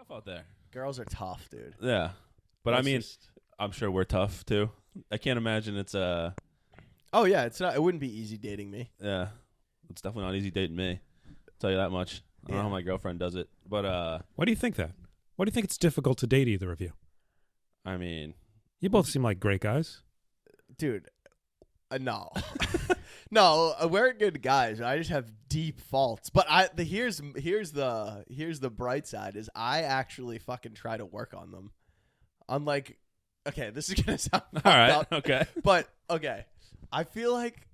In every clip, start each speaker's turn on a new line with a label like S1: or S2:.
S1: tough out there.
S2: Girls are tough, dude.
S1: Yeah, but
S2: That's
S1: I mean,
S2: just-
S1: I'm sure we're tough too. I can't imagine it's
S2: oh yeah, it's not. It wouldn't be easy dating me.
S1: yeah, it's definitely not easy dating me. I'll tell you that much. I don't know how my girlfriend does it, but
S3: Why do you think that? Why do you think it's difficult to date either of you?
S1: I mean,
S3: You both seem like great guys.
S2: Dude, no. No, we're good guys. I just have deep faults. But here's the bright side is I actually fucking try to work on them. Unlike, okay, this is gonna sound
S1: all right,
S2: up,
S1: okay.
S2: but okay, I feel like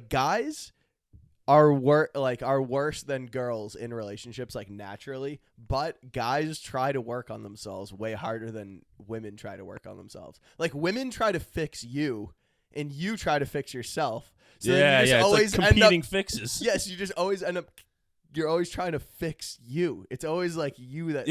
S2: guys are worse than girls in relationships, like naturally, but guys try to work on themselves way harder than women try to work on themselves. Like women try to fix you and you try to fix yourself. So then you just always
S1: it's like competing fixes.
S2: Yes, you just always end up you're always trying to fix you. It's always like you that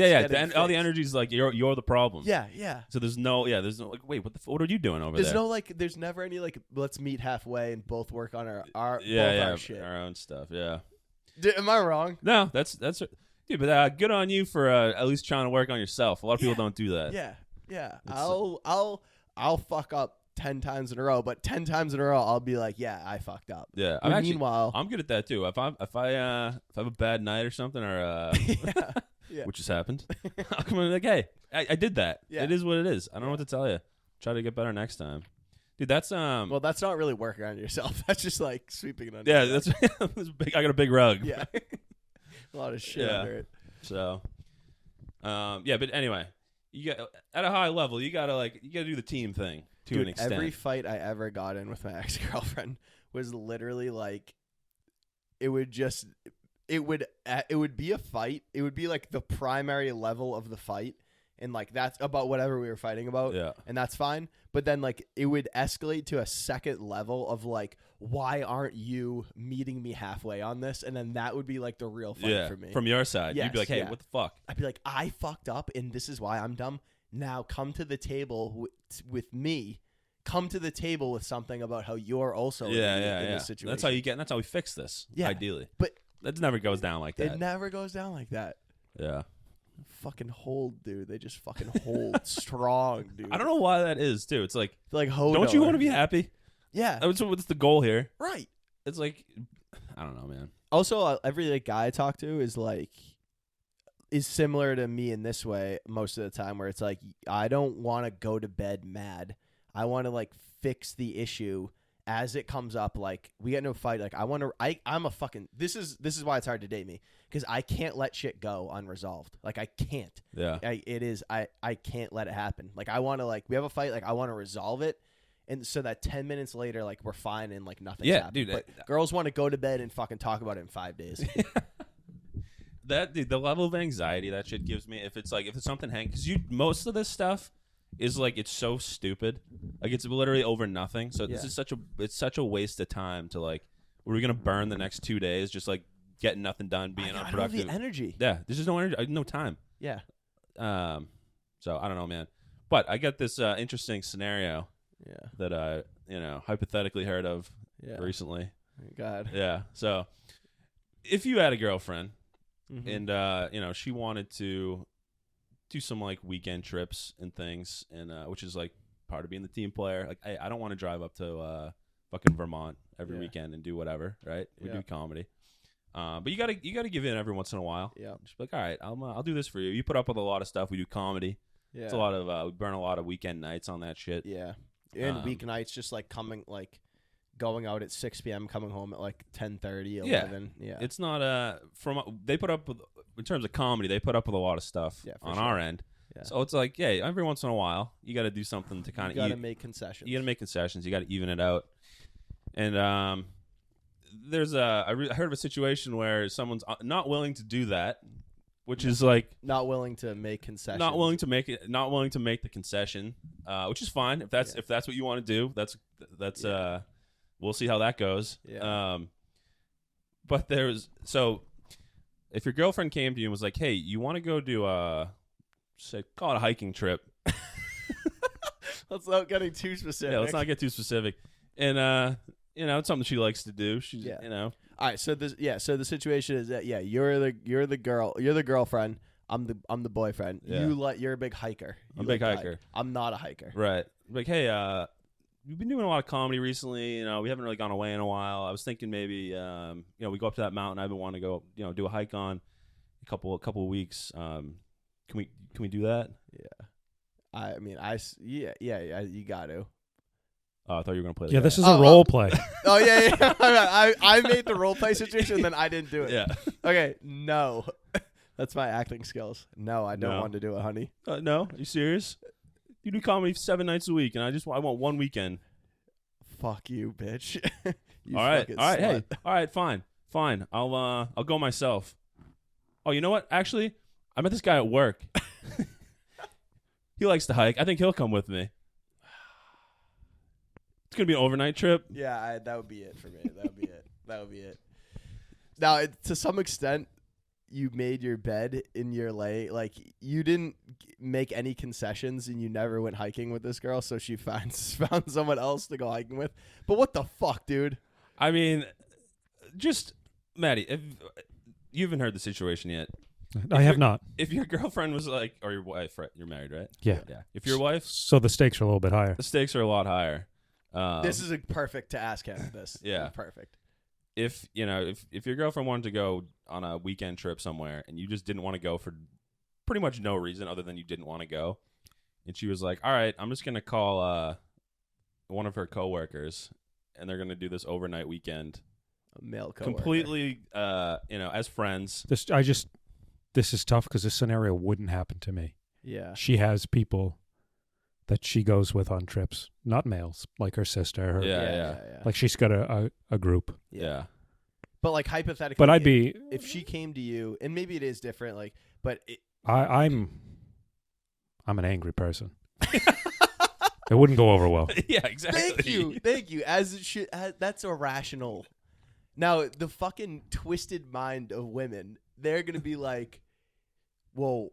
S1: All the energy is like you're the problem.
S2: Yeah.
S1: So there's no like wait, what are you doing over
S2: There's
S1: there?
S2: no there's never any let's meet halfway and both work on our shit.
S1: Our own stuff. Yeah.
S2: Am I wrong?
S1: No, that's dude. But good on you for at least trying to work on yourself. A lot of people don't do that.
S2: Yeah. I'll fuck up 10 times in a row, but 10 times in a row I'll be like, yeah, I fucked up.
S1: Yeah.
S2: Meanwhile,
S1: I'm good at that too. If I have a bad night or something, or
S2: yeah.
S1: which has happened, I'll come in like, hey, I did that.
S2: Yeah.
S1: It is what it is. I don't know what to tell you. Try to get better next time, dude. That's
S2: well, that's not really working on yourself. That's just like sweeping it under.
S1: Yeah, that's big. I got a big rug.
S2: Yeah. A lot of shit under it.
S1: So, yeah, but anyway, you got at a high level, you gotta do the team thing to an extent.
S2: Every fight I ever got in with my ex-girlfriend was literally like, it would be a fight. It would be like the primary level of the fight. And like that's about whatever we were fighting about.
S1: Yeah.
S2: And that's fine. But then like it would escalate to a second level of like, why aren't you meeting me halfway on this? And then that would be like the real fight for me.
S1: From your side.
S2: Yes,
S1: You'd be like, hey,
S2: yeah.
S1: what the fuck?
S2: I'd be like, I fucked up and this is why I'm dumb. Now come to the table with me. Come to the table with something about how you're also in this situation.
S1: That's how we fix this.
S2: Yeah.
S1: Ideally.
S2: But
S1: that never goes down like that.
S2: It never goes down like that.
S1: Yeah.
S2: Fucking hold, dude. They just fucking hold strong, dude.
S1: I don't know why that is too. It's like
S2: Hodor.
S1: Don't you want to be happy?
S2: Yeah.
S1: What's the goal here?
S2: Right.
S1: It's like, I don't know, man.
S2: Also, every guy I talk to is similar to me in this way most of the time, where it's like, I don't want to go to bed mad. I want to fix the issue as it comes up. Like we get into a fight. Like I'm a fucking. This is why it's hard to date me, because I can't let shit go unresolved. Like I can't.
S1: Yeah.
S2: I can't let it happen. Like I want to we have a fight. Like I want to resolve it. And so that 10 minutes later, we're fine and nothing's happened.
S1: Dude.
S2: But girls want to go to bed and fucking talk about it in 5 days.
S1: The level of anxiety that shit gives me, if it's something because most of this stuff is it's so stupid, it's literally over nothing. So this is such a waste of time to we're gonna burn the next 2 days just getting nothing done, being unproductive.
S2: I don't have the energy.
S1: Yeah, there's just no energy, no time.
S2: Yeah.
S1: So I don't know, man. But I got this interesting scenario.
S2: Yeah.
S1: That I hypothetically heard of recently.
S2: God.
S1: Yeah. So if you had a girlfriend.
S2: Mm-hmm.
S1: And she wanted to do some weekend trips and things, and which is part of being the team player. I don't want to drive up to fucking Vermont every weekend and do whatever, right? We do comedy, but you gotta give in every once in a while.
S2: Yeah,
S1: just be like, all right, I'll do this for you. You put up with a lot of stuff. We do comedy.
S2: Yeah,
S1: it's a lot of we burn a lot of weekend nights on that shit.
S2: Yeah, and weeknights just coming going out at 6 p.m., coming home at 10:30, 11. Yeah.
S1: It's not they put up with, in terms of comedy, they put up with a lot of stuff on our end. Yeah. So it's every once in a while, you got to do something to kind of.
S2: You got to make concessions.
S1: You got to make concessions. You got to even it out. And there's I heard of a situation where someone's not willing to do that, which is
S2: not willing to make concessions.
S1: Not willing to make the concession, which is fine if that's what you want to do. That's we'll see how that goes.
S2: Yeah.
S1: But if your girlfriend came to you and was like, "Hey, you want to go do call it a hiking trip?"
S2: Let's not getting too specific.
S1: Yeah, let's not get too specific. And it's something she likes to do. She's
S2: All right, so the situation is that you're the girlfriend. I'm the boyfriend.
S1: Yeah.
S2: You're a big hiker.
S1: I'm a big hiker.
S2: I'm not a hiker.
S1: Right. Like, hey, we've been doing a lot of comedy recently. You know, we haven't really gone away in a while. I was thinking maybe, we go up to that mountain I've been wanting to go, do a hike on a couple of weeks. Can we do that?
S2: Yeah. You got to.
S1: Oh, I thought you were gonna play.
S3: Yeah, this is a role play.
S2: Oh yeah. I made the role play situation, and then I didn't do it.
S1: Yeah.
S2: Okay. No, that's my acting skills. No, I don't want to do it, honey.
S1: No, are you serious? You do comedy 7 nights a week, and I want one weekend.
S2: Fuck you, bitch. You
S1: all right.
S2: fucking
S1: Hey,
S2: slut.
S1: all right, fine. I'll go myself. Oh, you know what? Actually, I met this guy at work. He likes to hike. I think he'll come with me. It's gonna be an overnight trip.
S2: Yeah, that would be it for me. That would be it. Now, to some extent, you made your bed in your lay. Like, you didn't make any concessions, and you never went hiking with this girl, so she found someone else to go hiking with. But what the fuck, dude?
S1: I mean, just Maddie, if you haven't heard the situation yet.
S3: I have not.
S1: If your girlfriend was like, or your wife, right? You're married, right?
S3: Yeah.
S1: If your wife,
S3: So the stakes are a little bit higher.
S1: the stakes are a lot higher.
S2: This is perfect to ask him this.
S1: Yeah.
S2: Perfect.
S1: If your girlfriend wanted to go on a weekend trip somewhere and you just didn't want to go for pretty much no reason other than you didn't want to go, and she was like, all right, I'm just gonna call one of her coworkers and they're gonna do this overnight weekend,
S2: A male coworker.
S1: completely as friends.
S3: This is tough because this scenario wouldn't happen to me.
S2: Yeah.
S3: She has people that she goes with on trips, not males, like her sister.
S1: Yeah.
S3: Like she's got a group.
S1: Yeah.
S2: But like hypothetically,
S3: But I'd be
S2: if she came to you, and maybe it is different, like, but
S3: I'm an angry person. It wouldn't go over well.
S1: Yeah, exactly.
S2: thank you. As it should, that's irrational. Now the fucking twisted mind of women, they're gonna be like, whoa.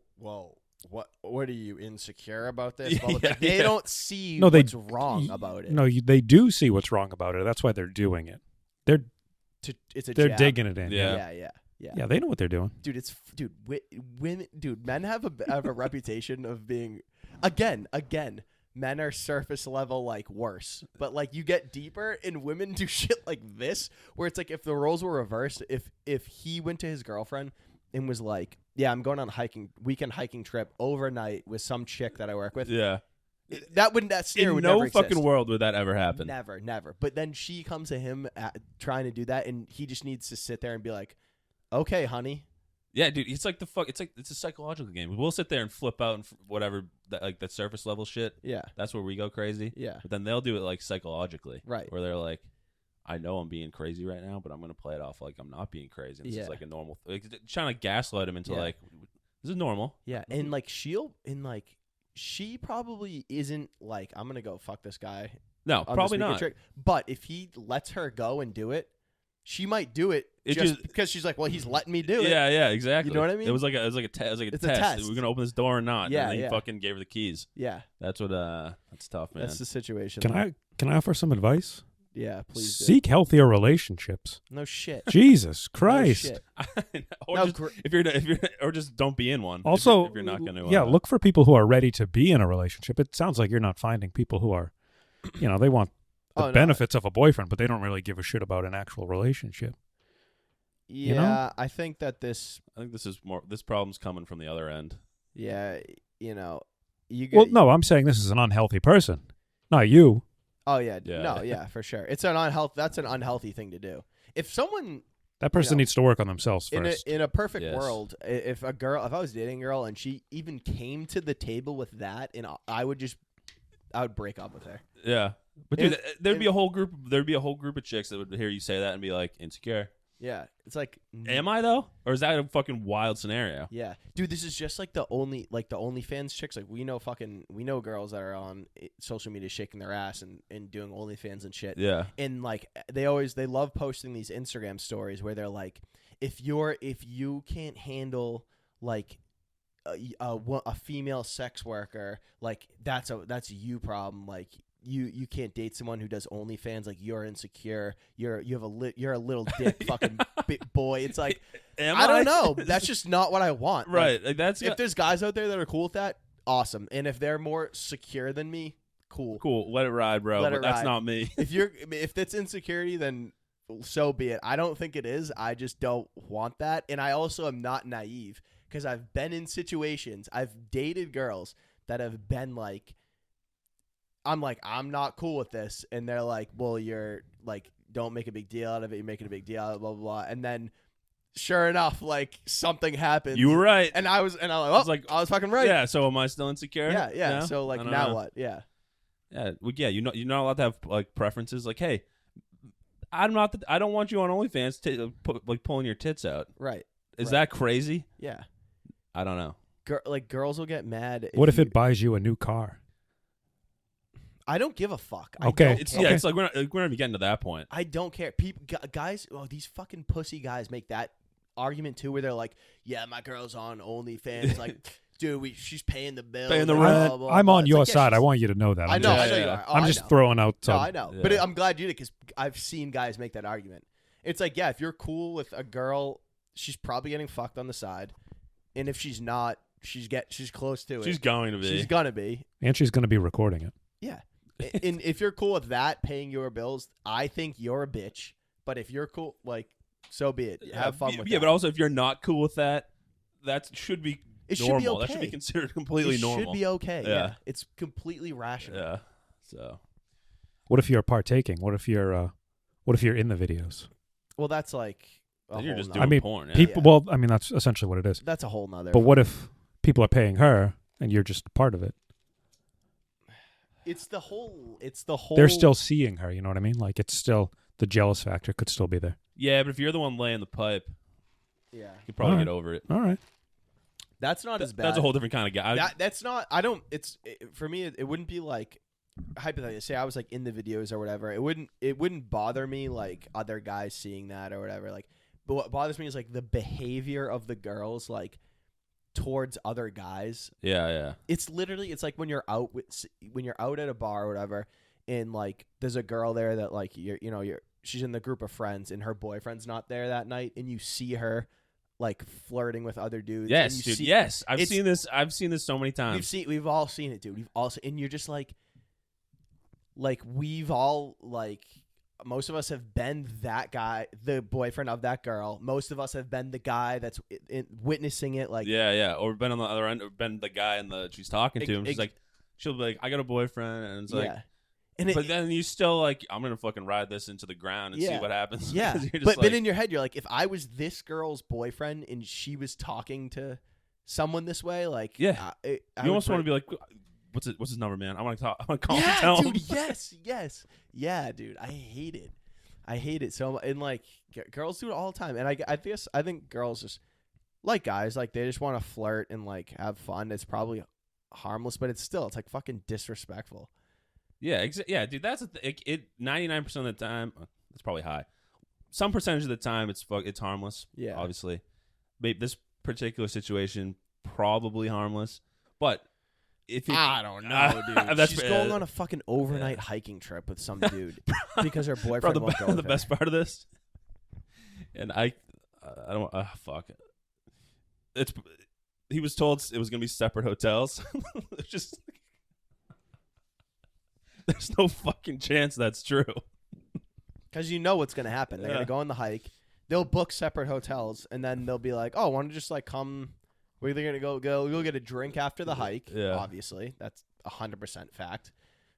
S2: What are you insecure about this?
S1: Yeah,
S2: they
S1: yeah.
S2: don't see
S3: No,
S2: what's wrong about it.
S3: No, they do see what's wrong about it. That's why they're doing it. They're
S2: Jab.
S3: digging it in.
S1: Yeah.
S2: Yeah.
S3: They know what they're doing.
S2: Dude, women, men have a reputation of being, again, men are surface level, like, worse. But, like, you get deeper, and women do shit like this, where it's like if the roles were reversed, if he went to his girlfriend and was like, yeah, I'm going on a weekend hiking trip overnight with some chick that I work with.
S1: Yeah.
S2: That scenario
S1: In
S2: would
S1: no
S2: never
S1: fucking
S2: exist.
S1: world would that ever happen.
S2: Never. But then she comes to him trying to do that, and he just needs to sit there and be like, okay, honey.
S1: Yeah, dude, it's like it's a psychological game. We'll sit there and flip out and whatever that surface level shit.
S2: Yeah.
S1: That's where we go crazy.
S2: Yeah.
S1: But then they'll do it like psychologically.
S2: Right.
S1: Where they're like, I know I'm being crazy right now, but I'm going to play it off like I'm not being crazy. And this is like a normal trying to gaslight him into like, this is normal.
S2: Yeah. And like she probably isn't like, I'm going to go fuck this guy.
S1: No,
S2: on
S1: probably
S2: this weekend
S1: not.
S2: trip. But if he lets her go and do it, she might do it just because she's like, well, he's letting me do it.
S1: Yeah, exactly.
S2: You know what I mean?
S1: It was like a test.
S2: It's a test.
S1: We're gonna open this door or not.
S2: Yeah,
S1: and then he
S2: yeah.
S1: fucking gave her the keys.
S2: Yeah.
S1: That's what. That's tough, man.
S2: That's the situation.
S3: Can I offer some advice?
S2: Yeah, please do.
S3: Seek healthier relationships.
S2: No shit.
S3: Jesus
S2: No
S3: Christ.
S2: shit.
S1: or
S2: No,
S1: just, if you're or just don't be in one.
S3: Also,
S1: if you're not gonna.
S3: look for people who are ready to be in a relationship. It sounds like you're not finding people who are, they want the benefits of a boyfriend, but they don't really give a shit about an actual relationship.
S2: Yeah, I think that this
S1: problem's coming from the other end.
S2: Yeah, you get.
S3: Well, no, I'm saying this is an unhealthy person, not you.
S2: Oh yeah,
S1: Yeah.
S2: no, yeah, for sure. It's that's an unhealthy thing to do. If someone
S3: That person needs to work on themselves first.
S2: in a perfect
S1: Yes.
S2: world, if I was dating a girl and she even came to the table with that, and I would break up with her.
S1: Yeah, but dude, there'd be a whole group of chicks that would hear you say that and be like insecure.
S2: Yeah, it's like,
S1: Am I though, or is that a fucking wild scenario?
S2: yeah, dude, this is just like the OnlyFans chicks. Like we know girls that are on social media shaking their ass and doing OnlyFans and shit.
S1: Yeah,
S2: And like they love posting these Instagram stories where they're like, if you can't handle like a female sex worker, like that's a you problem. Like you can't date someone who does OnlyFans. Like, you're insecure. You're a little dick fucking boy. It's like, I don't know. That's just not what I want.
S1: Right. Like that's
S2: if there's guys out there that are cool with that, awesome. And if they're more secure than me, cool.
S1: Let it ride, bro. But that's not me.
S2: If it's insecurity, then so be it. I don't think it is. I just don't want that. And I also am not naive because I've been in situations. I've dated girls that have been like, I'm not cool with this. And they're like, well, you're like, don't make a big deal out of it. You're making a big deal out of it, blah, blah, blah. And then sure enough, like something happens.
S1: You were right.
S2: And I was like, I was fucking right.
S1: Yeah. So am I still insecure?
S2: Yeah.
S1: No?
S2: So like now what? Yeah.
S1: Yeah. Well, yeah. You're not allowed to have like preferences. Like, hey, I don't want you on OnlyFans like pulling your tits out.
S2: Right.
S1: Is that crazy?
S2: Yeah.
S1: I don't know.
S2: Girls will get mad.
S3: What if it buys you a new car?
S2: I don't give a fuck.
S3: Okay.
S1: It's like we're not even getting to that point.
S2: I don't care. Guys, these fucking pussy guys make that argument too, where they're like, "Yeah, my girl's on OnlyFans." Like, dude, she's paying the bill,
S1: paying the rent.
S2: Blah, blah,
S3: I'm
S2: blah.
S3: on your side. I want you to know that.
S2: I know you are.
S3: I'm just throwing out.
S2: No, I know,
S1: Yeah.
S2: but I'm glad you did because I've seen guys make that argument. It's like, yeah, if you're cool with a girl, she's probably getting fucked on the side, and if she's not, she's close to it.
S1: She's going to be.
S2: She's gonna be,
S3: and she's going to be recording it.
S2: yeah. And if you're cool with that, paying your bills, I think you're a bitch. But if you're cool, like, so be it. Have fun with that.
S1: Yeah, but also if you're not cool with that, that should be
S2: it
S1: normal.
S2: Should be okay.
S1: That should be considered completely normal.
S2: It should be okay.
S1: Yeah.
S2: It's completely rational.
S1: Yeah. So.
S3: What if you're partaking? What if you're in the videos?
S2: Well, that's like.
S1: Then you're just
S2: nother.
S1: doing porn. Yeah.
S3: People. Well, I mean, that's essentially what it is.
S2: That's a whole nother.
S3: But what if people are paying her and you're just part of it?
S2: It's the whole.
S3: They're still seeing her. You know what I mean? Like, it's still the jealous factor could still be there.
S1: Yeah, but if you're the one laying the pipe,
S2: yeah,
S1: you can probably
S3: All right.
S1: get over it.
S3: All right.
S2: That's not as bad.
S1: That's a whole different kind of guy.
S2: That's not. I don't. For me. It wouldn't be like. Hypothetically, say I was like in the videos or whatever. It wouldn't bother me like other guys seeing that or whatever. Like, but what bothers me is like the behavior of the girls like towards other guys.
S1: Yeah.
S2: It's like when you're out at a bar or whatever, and like there's a girl there that like she's in the group of friends and her boyfriend's not there that night, and you see her like flirting with other dudes.
S1: Yes, dude. Yes, I've seen this. I've seen this so many times.
S2: We've all seen it, dude. And you're just like we've all like. Most of us have been that guy, the boyfriend of that girl. Most of us have been the guy that's witnessing it. Like,
S1: yeah, or been on the other end, or been the guy and she's talking to him. She's like, she'll be like, I got a boyfriend, and it's like, but then you still like, I'm gonna fucking ride this into the ground and see what happens.
S2: Yeah, but in your head, you're like, if I was this girl's boyfriend and she was talking to someone this way, like,
S1: yeah, you almost want to be like. What's his number, man? I want to call him and tell him.
S2: Dude, yes. Yeah, dude. I hate it so much. And like girls do it all the time. And I think girls just like guys, like they just want to flirt and like have fun. It's probably harmless, but it's like fucking disrespectful.
S1: Yeah, yeah, dude. That's 99% of the time. That's probably high. Some percentage of the time, it's harmless.
S2: Yeah,
S1: obviously. Maybe this particular situation probably harmless, but.
S2: I don't know, dude. She's going on a fucking overnight hiking trip with some dude because her boyfriend won't go with
S1: the
S2: her.
S1: best part of this, and I don't fuck it. He was told it was gonna be separate hotels. There's no fucking chance that's true.
S2: Because you know what's gonna happen. They're gonna go on the hike. They'll book separate hotels, and then they'll be like, "Oh, want to just like come." We're either gonna go get a drink after the hike. Yeah. Obviously, that's 100% fact.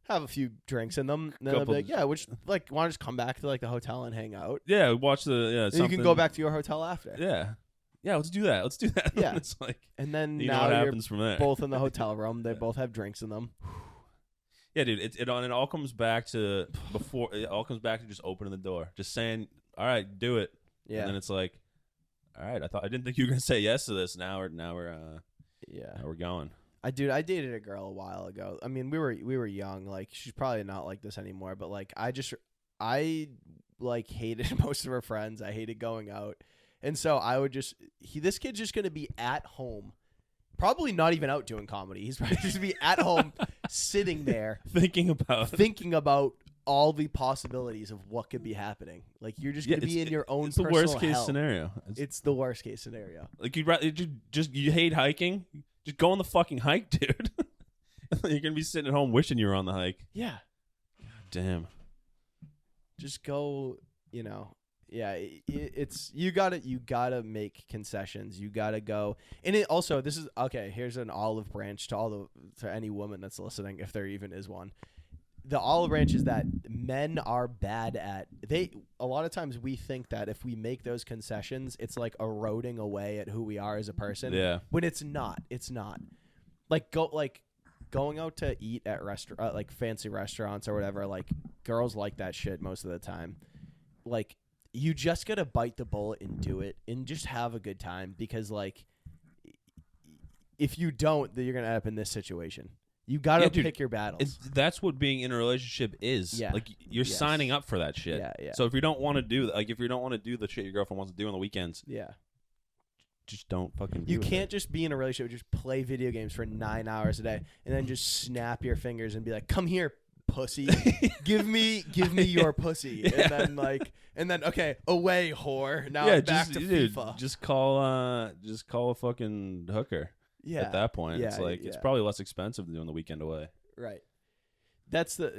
S2: Have a few drinks in them, and then they'll be like, "Yeah, which like want to just come back to like the hotel and hang out."
S1: Yeah, watch the
S2: you can go back to your hotel after.
S1: Yeah. Let's do that.
S2: Yeah,
S1: it's like,
S2: and then
S1: now what happens from there.
S2: Both in the hotel room. They both have drinks in them.
S1: Yeah, dude. It all comes back to It all comes back to just opening the door, just saying, "All right, do it."
S2: Yeah,
S1: and then it's like. All right, I didn't think you were gonna say yes to this. Now we're going.
S2: I dated a girl a while ago. I mean, we were young. Like, she's probably not like this anymore. But like, I like hated most of her friends. I hated going out, and so I would this kid's just gonna be at home, probably not even out doing comedy. He's probably just be at home sitting there
S1: thinking about
S2: all the possibilities of what could be happening. Like you're just gonna be in your own.
S1: It's the
S2: personal
S1: worst case
S2: hell.
S1: scenario.
S2: It's the worst case scenario.
S1: Like you hate hiking. Just go on the fucking hike, dude. You're gonna be sitting at home wishing you were on the hike.
S2: Yeah.
S1: God damn.
S2: Just go. Yeah. It's you gotta make concessions. You gotta go. And it also this is okay. Here's an olive branch to any woman that's listening, if there even is one. The olive branch is that men are bad at a lot of times we think that if we make those concessions, it's like eroding away at who we are as a person.
S1: Yeah.
S2: When it's not. Going out to eat at like fancy restaurants or whatever, like girls like that shit most of the time. Like you just gotta bite the bullet and do it and just have a good time, because like if you don't, then you're gonna end up in this situation. You gotta pick your battles.
S1: That's what being in a relationship is.
S2: Yeah.
S1: Like you're signing up for that shit.
S2: Yeah.
S1: So if you don't want to do the shit your girlfriend wants to do on the weekends, just don't fucking do
S2: You can't just be in a relationship, just play video games for 9 hours a day and then just snap your fingers and be like, "Come here, pussy. give me your pussy."
S1: Yeah.
S2: And then okay, away, whore. Now back to FIFA.
S1: Just call a fucking hooker.
S2: Yeah.
S1: At that point, it's like
S2: yeah.
S1: it's probably less expensive than doing the weekend away.
S2: Right. That's the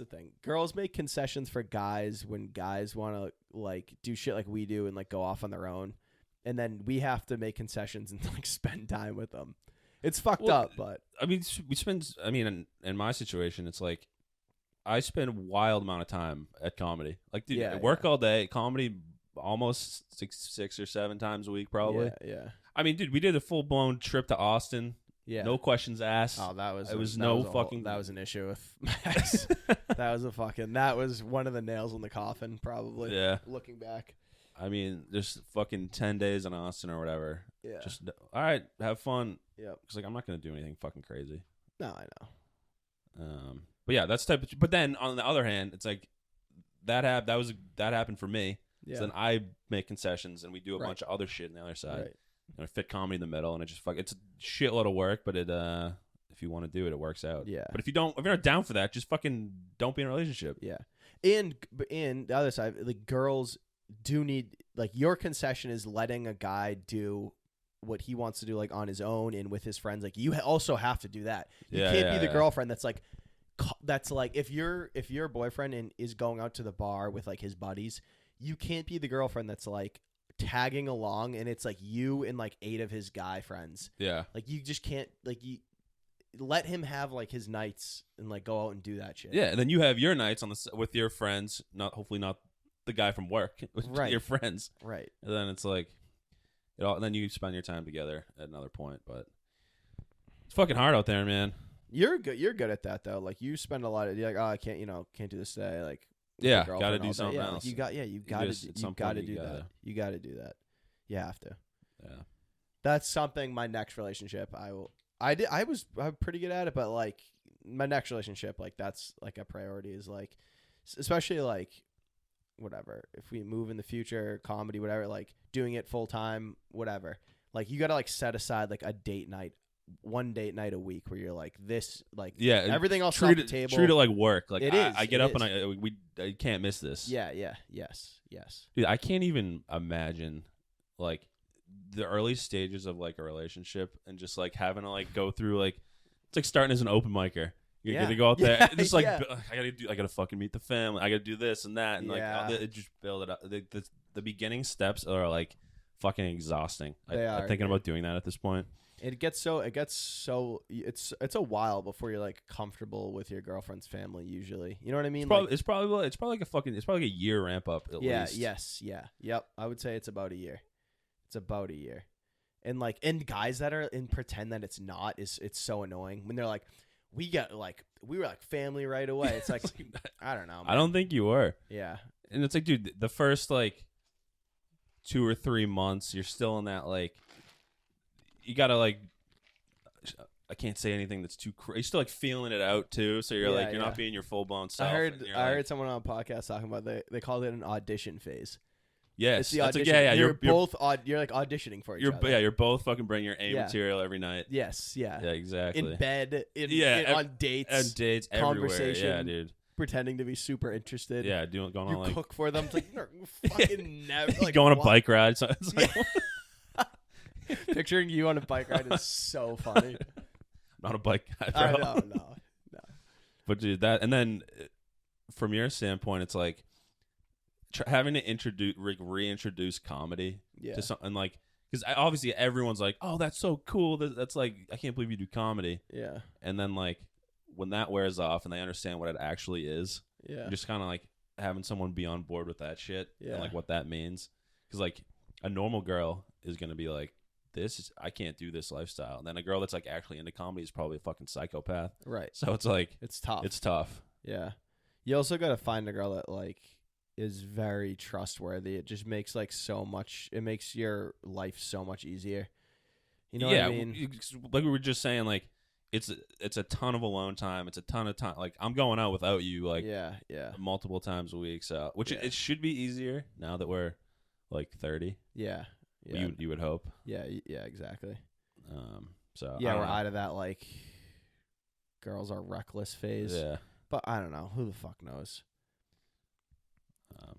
S2: thing. Girls make concessions for guys when guys want to like do shit like we do and like go off on their own, and then we have to make concessions and like spend time with them. It's fucked up, but
S1: I mean, in my situation, it's like I spend a wild amount of time at comedy. Like, dude, I work all day, comedy almost six or seven times a week, probably.
S2: Yeah.
S1: I mean, dude, we did a full-blown trip to Austin.
S2: Yeah.
S1: No questions asked.
S2: Oh, that was an issue with Max. That was one of the nails in the coffin, probably.
S1: Yeah.
S2: Looking back.
S1: I mean, there's fucking 10 days in Austin or whatever.
S2: Yeah.
S1: Just, all right, have fun.
S2: Yep.
S1: Because, like, I'm not going to do anything fucking crazy.
S2: No, I know.
S1: But yeah, that's but then on the other hand, it's like that happened for me.
S2: Yeah.
S1: So then I make concessions and we do a bunch of other shit on the other side.
S2: Right.
S1: And I fit comedy in the middle, and it's a shitload of work, but if you want to do it, it works out.
S2: Yeah.
S1: But if you're not down for that, just fucking don't be in a relationship.
S2: Yeah. And the other side, like girls do need, like, your concession is letting a guy do what he wants to do, like on his own and with his friends. Like you also have to do that. You can't be the girlfriend that's like if your boyfriend is going out to the bar with like his buddies, you can't be the girlfriend that's like tagging along and it's like you and like 8 of his guy friends.
S1: Yeah.
S2: Like you just can't, like, you let him have like his nights and like go out and do that shit.
S1: Yeah, and then you have your nights with your friends, hopefully not the guy from work,
S2: right.
S1: Your friends.
S2: Right.
S1: And then it's like then you spend your time together at another point, but it's fucking hard out there, man.
S2: You're good at that though. Like you spend a lot of, you're like, "Oh, I can't do this today." Like,
S1: yeah, got to do something else.
S2: Like you got to do that. You got to do that. You have to.
S1: Yeah.
S2: That's something my next relationship I was pretty good at it, but like my next relationship, like that's like a priority, is like, especially like whatever, if we move in the future, comedy, whatever, like doing it full time, whatever, like you got to like set aside like one date night a week where you're like this, like everything else off the table.
S1: Treat it like work. Like I get up
S2: is.
S1: And I can't miss this.
S2: Yes.
S1: Dude, I can't even imagine like the early stages of like a relationship and just like having to like go through like, it's like starting as an open micer. You're gonna go out there and just like I gotta fucking meet the family. I gotta do this and that and like it just build it up. The beginning steps are like fucking exhausting. I'm thinking about doing that at this point.
S2: It's a while before you're like comfortable with your girlfriend's family usually. You know what I mean?
S1: It's probably like a year ramp up at least.
S2: Yep. I would say it's about a year. And like, and guys that are in pretend that it's not, it's so annoying when they're like, we were like family right away. It's like I don't know, man.
S1: I don't think you were.
S2: Yeah.
S1: And it's like, dude, the first like 2 or 3 months, you're still in that like, you gotta like, I can't say anything that's too crazy. You're still like feeling it out too, so you're like, you're not being your full blown self.
S2: I heard someone on a podcast talking about they called it an audition phase,
S1: Yes.
S2: It's the
S1: That's
S2: audition.
S1: like, yeah.
S2: You're both you're like auditioning for each other.
S1: Yeah, you're both fucking bringing your A material every night.
S2: Yes, yeah.
S1: Yeah, exactly.
S2: In bed, on dates.
S1: And dates everywhere.
S2: Conversation.
S1: Yeah, dude.
S2: Pretending to be super interested.
S1: Yeah, going on
S2: you
S1: like
S2: cook for them. It's like you're fucking never like,
S1: go on a bike ride. So it's like
S2: picturing you on a bike ride is so funny.
S1: Not a bike guy, bro.
S2: I know, no.
S1: But dude, that, and then from your standpoint, it's like having to reintroduce comedy to something, like, because obviously everyone's like, oh, that's so cool. That's like, I can't believe you do comedy.
S2: Yeah.
S1: And then like when that wears off and they understand what it actually is,
S2: yeah,
S1: just kind of like having someone be on board with that shit and like what that means. Because like a normal girl is gonna be like, I can't do this lifestyle. And then a girl that's like actually into comedy is probably a fucking psychopath.
S2: Right.
S1: So it's like
S2: it's tough.
S1: It's tough.
S2: Yeah. You also got to find a girl that like is very trustworthy. It just makes like so much. It makes your life so much easier. You know what I mean?
S1: Like we were just saying, like it's a ton of alone time. It's a ton of time. Like I'm going out without you, like multiple times a week. So it should be easier now that we're like 30.
S2: Yeah. Yeah.
S1: You would hope.
S2: Yeah. Yeah. Exactly.
S1: So
S2: yeah, we're out of that like girls are reckless phase.
S1: Yeah.
S2: But I don't know. Who the fuck knows?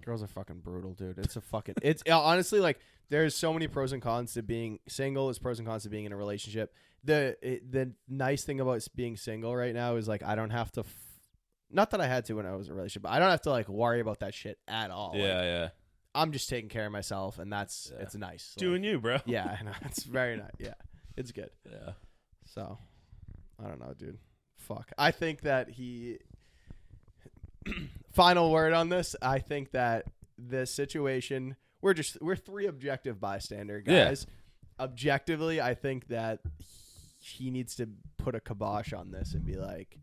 S2: Girls are fucking brutal, dude. It's honestly like there's so many pros and cons to being single. There's pros and cons to being in a relationship. The nice thing about being single right now is like I don't have to. Not that I had to when I was in a relationship, but I don't have to like worry about that shit at all.
S1: Yeah,
S2: like,
S1: yeah.
S2: I'm just taking care of myself, and it's nice.
S1: Doing
S2: like,
S1: you, bro.
S2: Yeah, I know. It's very nice. Yeah, it's good.
S1: Yeah.
S2: So, I don't know, dude. Fuck. I think that final word on this. I think that the situation. We're three objective bystander guys. Yeah. Objectively, I think that he needs to put a kibosh on this and be like,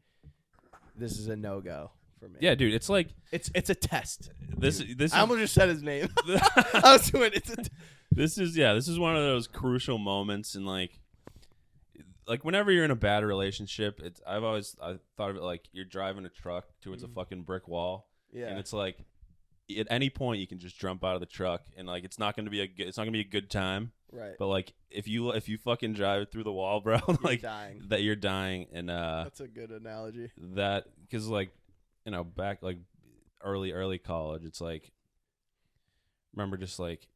S2: "This is a no-go for me."
S1: Yeah, dude. It's like
S2: it's a test.
S1: This
S2: I almost just said his name. I was doing it.
S1: This is one of those crucial moments, and like whenever you're in a bad relationship, I thought of it like you're driving a truck towards a fucking brick wall.
S2: Yeah.
S1: And it's like at any point you can just jump out of the truck, and like it's not gonna be a good time.
S2: Right.
S1: But like if you fucking drive through the wall, bro, like
S2: dying.
S1: That you're dying, and
S2: that's a good analogy.
S1: That because like back like early college, it's like remember just like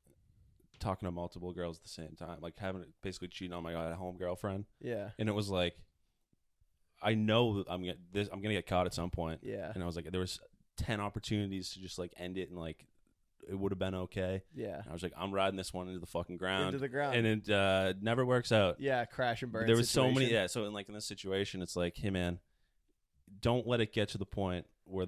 S1: talking to multiple girls at the same time, like basically cheating on my at-home girlfriend.
S2: Yeah.
S1: And it was like, I know I'm gonna get caught at some point.
S2: Yeah.
S1: And I was like, there was 10 opportunities to just like end it, and like it would have been okay.
S2: Yeah.
S1: And I was like, I'm riding this one into the fucking ground.
S2: Into the ground.
S1: And it never works out.
S2: Yeah, crash and burn.
S1: There was so many. Yeah. So in this situation, it's like, hey man, don't let it get to the point where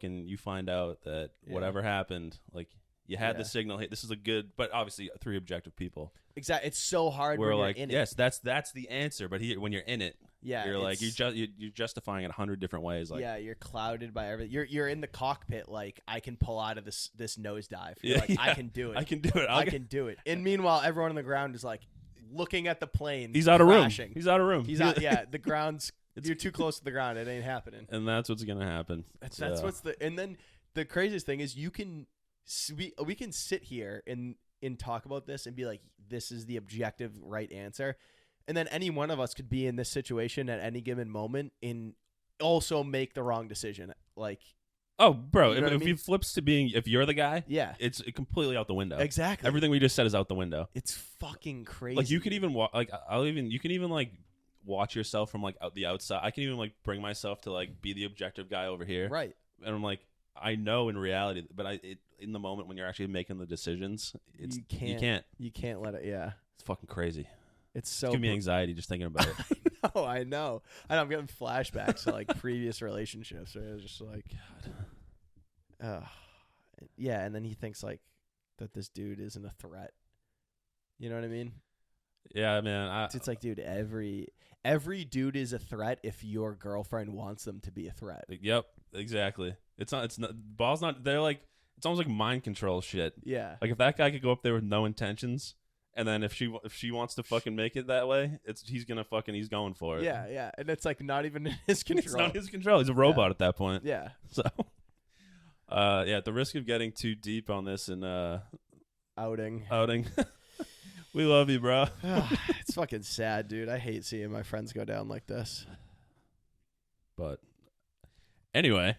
S1: you find out that whatever happened, like. You had the signal. Hey, this is a good, but obviously three objective people.
S2: Exactly. It's so hard when
S1: like,
S2: you're in it.
S1: Yes, that's the answer. But when you're in it, you're like you're justifying it 100 different ways. Like,
S2: yeah, you're clouded by everything. You're in the cockpit. Like I can pull out of this nosedive. You're like, I can do it.
S1: I can do it.
S2: I can do it. And meanwhile, everyone on the ground is like looking at the plane.
S1: He's out of room.
S2: He's out of room. He's out. Yeah, the ground's. You're too close to the ground. It ain't happening.
S1: And that's what's gonna happen.
S2: That's what's and then the craziest thing is you can. We can sit here and talk about this and be like, this is the objective right answer. And then any one of us could be in this situation at any given moment and also make the wrong decision. Like,
S1: oh, bro,
S2: you know
S1: if he flips to being, if you're the guy,
S2: yeah,
S1: it's completely out the window.
S2: Exactly.
S1: Everything we just said is out the window.
S2: It's fucking crazy.
S1: Like you could even you can even like watch yourself from like the outside. I can even like bring myself to like be the objective guy over here.
S2: Right.
S1: And I'm like, I know in reality, but in the moment when you're actually making the decisions, you
S2: can't let it. Yeah,
S1: it's fucking crazy.
S2: It's so
S1: giving me anxiety just thinking about it.
S2: I know. I'm getting flashbacks to like previous relationships where it's just like, God. Yeah, and then he thinks like that this dude isn't a threat. You know what I mean?
S1: Yeah, man.
S2: It's like, dude, every dude is a threat if your girlfriend wants them to be a threat.
S1: Yep, exactly. It's not. Ball's not. They're like. It's almost like mind control shit.
S2: Yeah.
S1: Like if that guy could go up there with no intentions, and then if she wants to fucking make it that way, he's going for it.
S2: Yeah, yeah. And it's like not even in his control.
S1: It's not his control. He's a robot at that point.
S2: Yeah.
S1: So, at the risk of getting too deep on this and
S2: outing.
S1: We love you, bro.
S2: It's fucking sad, dude. I hate seeing my friends go down like this.
S1: But anyway,